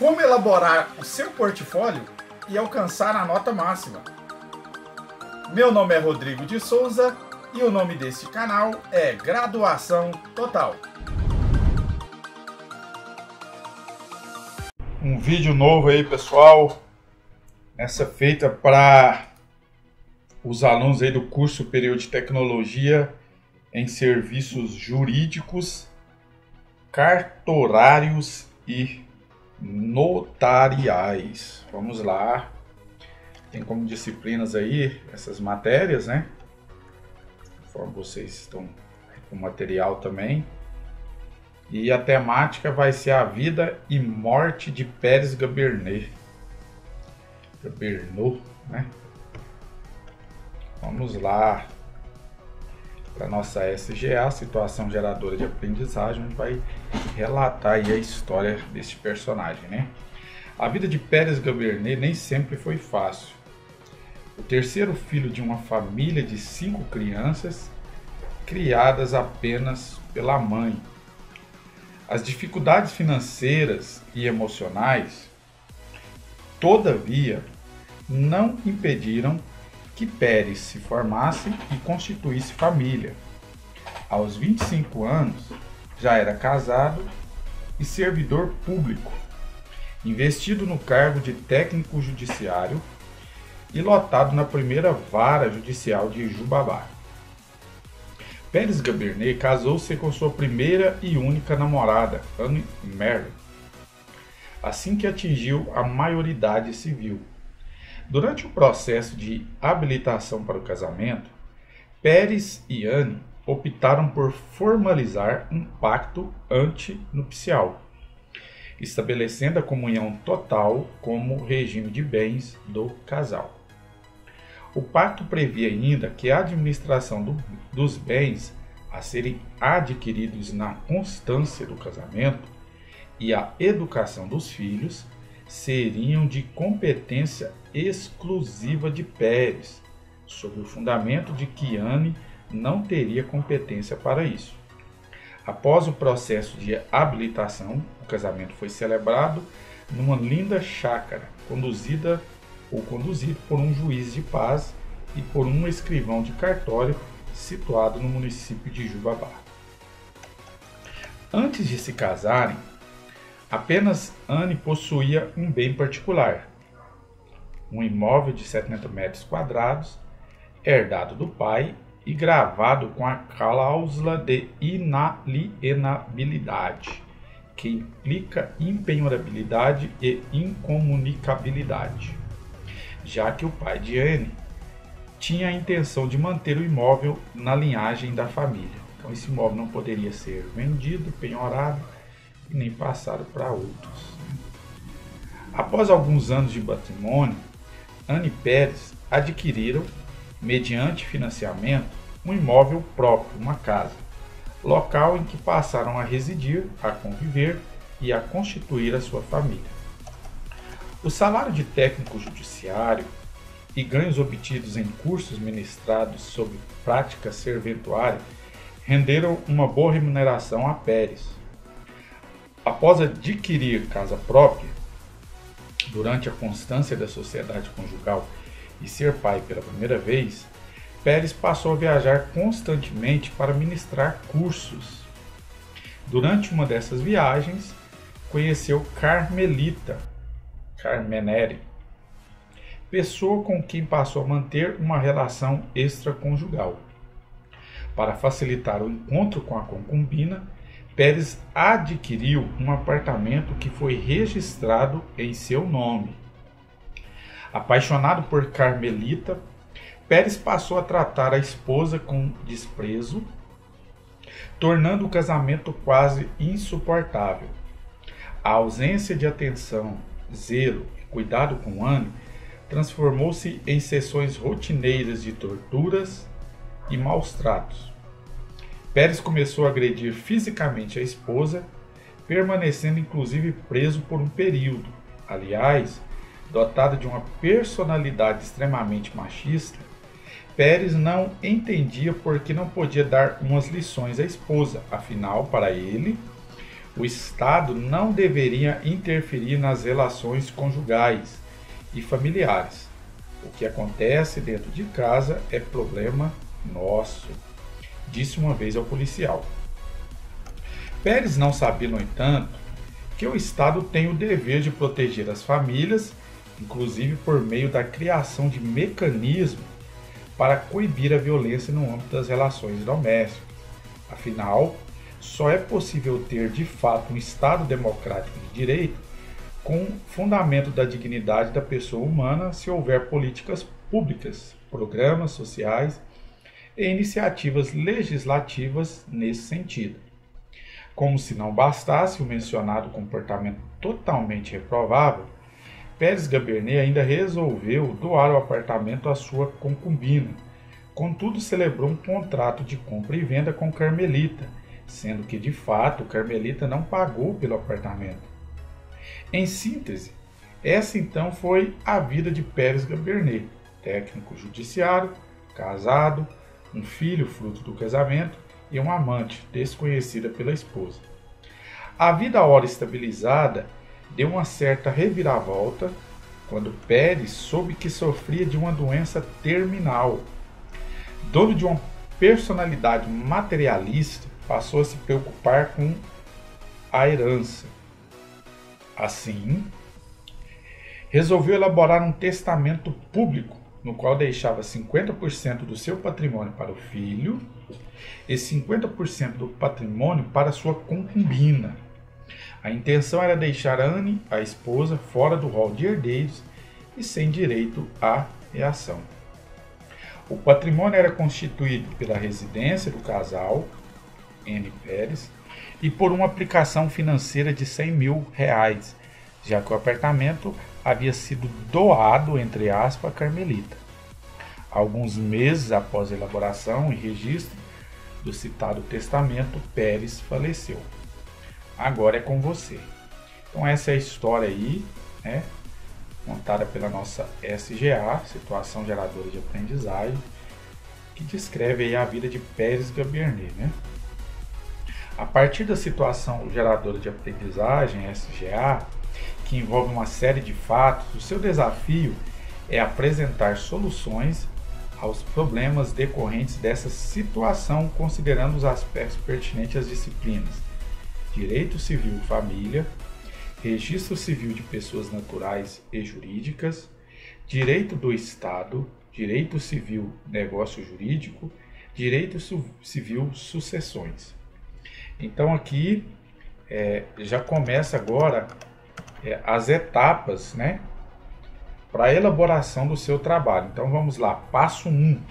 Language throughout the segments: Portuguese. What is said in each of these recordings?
Como elaborar o seu portfólio e alcançar a nota máxima. Meu nome é Rodrigo de Souza e o nome deste canal é Graduação Total. Um vídeo novo aí, pessoal, essa feita para os alunos aí do curso superior de tecnologia em serviços jurídicos, cartorários e notariais. Vamos lá. Tem como disciplinas aí essas matérias, né? Conforme vocês estão com material também. E a temática vai ser a vida e morte de Pérez Gabernat, né? Vamos lá. Para nossa SGA, Situação Geradora de Aprendizagem, a gente vai relatar aí a história deste personagem, né? A vida de Pérez Gabernat nem sempre foi fácil. O terceiro filho de uma família de 5 crianças, criadas apenas pela mãe. As dificuldades financeiras e emocionais, todavia, não impediram que Pérez se formasse e constituísse família. Aos 25 anos, já era casado e servidor público, investido no cargo de técnico judiciário e lotado na primeira vara judicial de Jubabá. Pérez Gabernat casou-se com sua primeira e única namorada, Anne Merle, assim que atingiu a maioridade civil. Durante o processo de habilitação para o casamento, Pérez e Anne optaram por formalizar um pacto antinupcial, estabelecendo a comunhão total como regime de bens do casal. O pacto previa ainda que a administração dos bens a serem adquiridos na constância do casamento e a educação dos filhos seriam de competência exclusiva de Pérez, sob o fundamento de que Anne não teria competência para isso. Após o processo de habilitação, o casamento foi celebrado numa linda chácara, conduzido por um juiz de paz e por um escrivão de cartório situado no município de Jubabá. Antes de se casarem, apenas Anne possuía um bem particular, um imóvel de 70 metros quadrados, herdado do pai e gravado com a cláusula de inalienabilidade, que implica impenhorabilidade e incomunicabilidade, já que o pai de Anne tinha a intenção de manter o imóvel na linhagem da família. Então esse imóvel não poderia ser vendido, penhorado, e nem passado para outros. Após alguns anos de matrimônio, Anne e Pérez adquiriram, mediante financiamento, um imóvel próprio, uma casa, local em que passaram a residir, a conviver e a constituir a sua família. O salário de técnico judiciário e ganhos obtidos em cursos ministrados sob prática serventuária renderam uma boa remuneração a Pérez. Após adquirir casa própria, durante a constância da sociedade conjugal e ser pai pela primeira vez, Pérez passou a viajar constantemente para ministrar cursos. Durante uma dessas viagens, conheceu Carmelita Carmenere, pessoa com quem passou a manter uma relação extraconjugal. Para facilitar o encontro com a concubina, Pérez adquiriu um apartamento que foi registrado em seu nome. Apaixonado por Carmelita, Pérez passou a tratar a esposa com desprezo, tornando o casamento quase insuportável. A ausência de atenção, zelo e cuidado com Anne transformou-se em sessões rotineiras de torturas e maus tratos. Pérez começou a agredir fisicamente a esposa, permanecendo inclusive preso por um período. Aliás, dotado de uma personalidade extremamente machista, Pérez não entendia por que não podia dar umas lições à esposa. Afinal, para ele, o Estado não deveria interferir nas relações conjugais e familiares. O que acontece dentro de casa é problema nosso, disse uma vez ao policial. Pérez não sabia, no entanto, que o Estado tem o dever de proteger as famílias, inclusive por meio da criação de mecanismos para coibir a violência no âmbito das relações domésticas. Afinal, só é possível ter de fato um Estado democrático de direito com fundamento da dignidade da pessoa humana se houver políticas públicas, programas sociais e iniciativas legislativas nesse sentido. Como se não bastasse o mencionado comportamento totalmente reprovável, Pérez Gabernet ainda resolveu doar o apartamento à sua concubina. Contudo, celebrou um contrato de compra e venda com Carmelita, sendo que, de fato, Carmelita não pagou pelo apartamento. Em síntese, essa então foi a vida de Pérez Gabernet, técnico judiciário, casado, um filho fruto do casamento e uma amante desconhecida pela esposa. A vida ora estabilizada deu uma certa reviravolta quando Pérez soube que sofria de uma doença terminal. Dono de uma personalidade materialista, passou a se preocupar com a herança. Assim, resolveu elaborar um testamento público, no qual deixava 50% do seu patrimônio para o filho e 50% do patrimônio para sua concubina. A intenção era deixar Anne, a esposa, fora do rol de herdeiros e sem direito à reação. O patrimônio era constituído pela residência do casal, N. Pérez, e por uma aplicação financeira de R$100 mil, já que o apartamento havia sido doado, entre aspas, a Carmelita. Alguns meses após a elaboração e registro do citado testamento, Pérez faleceu. Agora é com você. Então essa é a história aí, né, contada pela nossa SGA, Situação Geradora de Aprendizagem, que descreve aí a vida de Pérez Gabernet, né? A partir da situação geradora de aprendizagem, SGA, que envolve uma série de fatos, o seu desafio é apresentar soluções aos problemas decorrentes dessa situação, considerando os aspectos pertinentes às disciplinas Direito Civil e Família, Registro Civil de Pessoas Naturais e Jurídicas, Direito do Estado, Direito Civil Negócio Jurídico, Direito Civil Sucessões. Então aqui já começa agora as etapas, né, para a elaboração do seu trabalho. Então vamos lá, passo 1,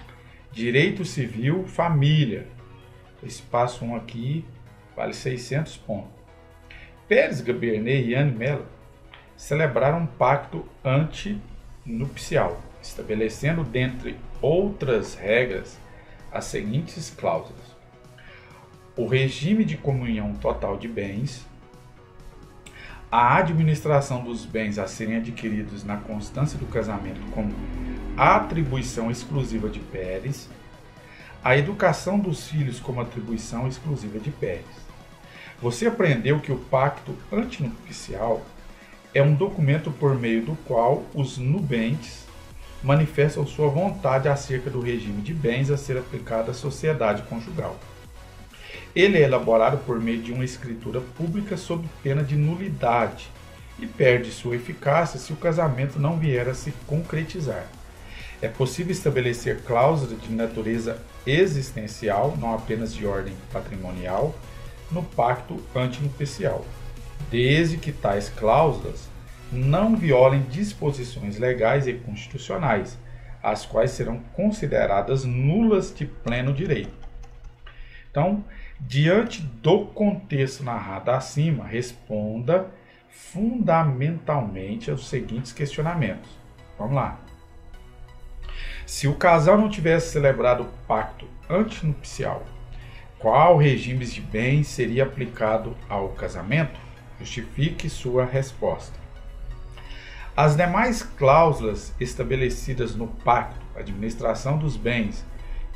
Direito Civil Família. Esse passo 1 aqui vale 600 pontos. Pérez Gabernet e Anne Mello celebraram um pacto antinupcial, estabelecendo, dentre outras regras, as seguintes cláusulas: o regime de comunhão total de bens, a administração dos bens a serem adquiridos na constância do casamento como atribuição exclusiva de Pérez, a educação dos filhos como atribuição exclusiva de Pérez. Você aprendeu que o pacto antinupcial é um documento por meio do qual os nubentes manifestam sua vontade acerca do regime de bens a ser aplicado à sociedade conjugal. Ele é elaborado por meio de uma escritura pública sob pena de nulidade e perde sua eficácia se o casamento não vier a se concretizar. É possível estabelecer cláusulas de natureza existencial, não apenas de ordem patrimonial, no pacto antinupcial, desde que tais cláusulas não violem disposições legais e constitucionais, as quais serão consideradas nulas de pleno direito. Então, diante do contexto narrado acima, responda fundamentalmente aos seguintes questionamentos. Vamos lá. Se o casal não tivesse celebrado o pacto antinupcial, qual regime de bens seria aplicado ao casamento? Justifique sua resposta. As demais cláusulas estabelecidas no pacto, administração dos bens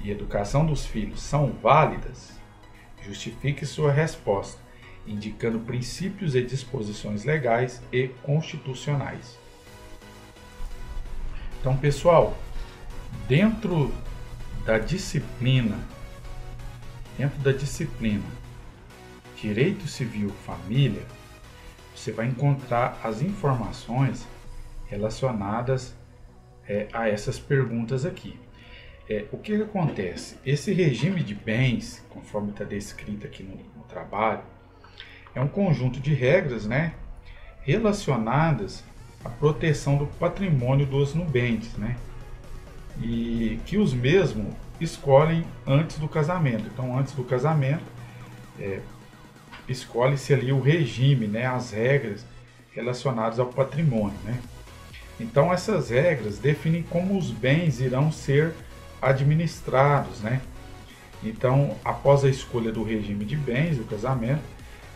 e educação dos filhos, são válidas? Justifique sua resposta. indicando princípios e disposições legais e constitucionais. Então, pessoal, dentro da disciplina Direito Civil Família, você vai encontrar as informações relacionadas a essas perguntas aqui. O que acontece? Esse regime de bens, conforme está descrito aqui no trabalho, é um conjunto de regras, né, relacionadas à proteção do patrimônio dos nubentes, né, e que os mesmos escolhem antes do casamento. Então, antes do casamento, escolhe-se ali o regime, né, as regras relacionadas ao patrimônio, né. Então, essas regras definem como os bens irão ser administrados, né. Então, após a escolha do regime de bens do casamento,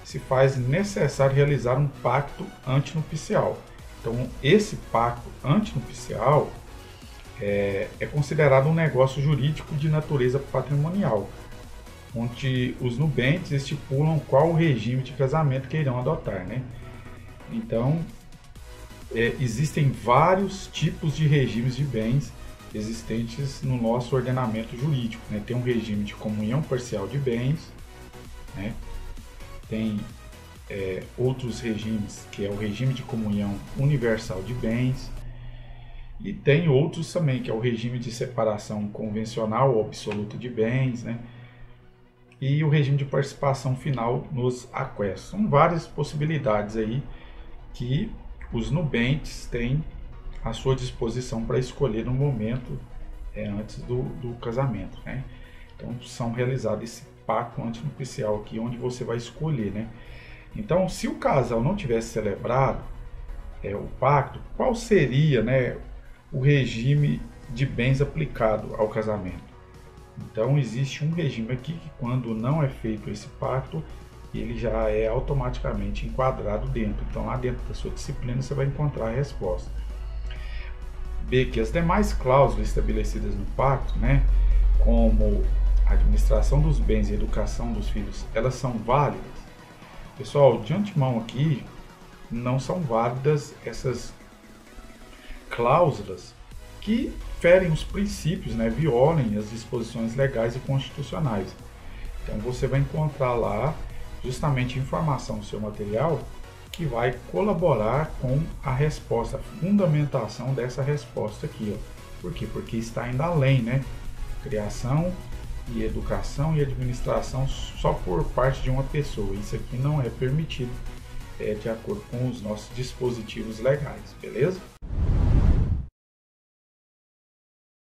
se faz necessário realizar um pacto antinupcial. Então, esse pacto antinupcial é considerado um negócio jurídico de natureza patrimonial, onde os nubentes estipulam qual o regime de casamento que irão adotar, né? Então, existem vários tipos de regimes de bens existentes no nosso ordenamento jurídico, né? Tem um regime de comunhão parcial de bens, né? Tem outros regimes, que é o regime de comunhão universal de bens, e tem outros também, que é o regime de separação convencional ou absoluta de bens, né? E o regime de participação final nos aquestos. São várias possibilidades aí que os nubentes têm à sua disposição para escolher no momento antes do casamento, né? Então, são realizados esse pacto antinupcial aqui, onde você vai escolher, né? Então, se o casal não tivesse celebrado o pacto, qual seria, né, o regime de bens aplicado ao casamento? Então, existe um regime aqui que, quando não é feito esse pacto, ele já é automaticamente enquadrado dentro. Então, lá dentro da sua disciplina, você vai encontrar a resposta. B, que as demais cláusulas estabelecidas no pacto, né, como a administração dos bens e a educação dos filhos, elas são válidas? Pessoal, de antemão aqui, não são válidas essas cláusulas que ferem os princípios, né, violem as disposições legais e constitucionais. Então, você vai encontrar lá justamente informação no seu material que vai colaborar com a resposta, a fundamentação dessa resposta aqui, ó. Por quê? Porque está indo além, né? Criação e educação e administração só por parte de uma pessoa. Isso aqui não é permitido de acordo com os nossos dispositivos legais, beleza?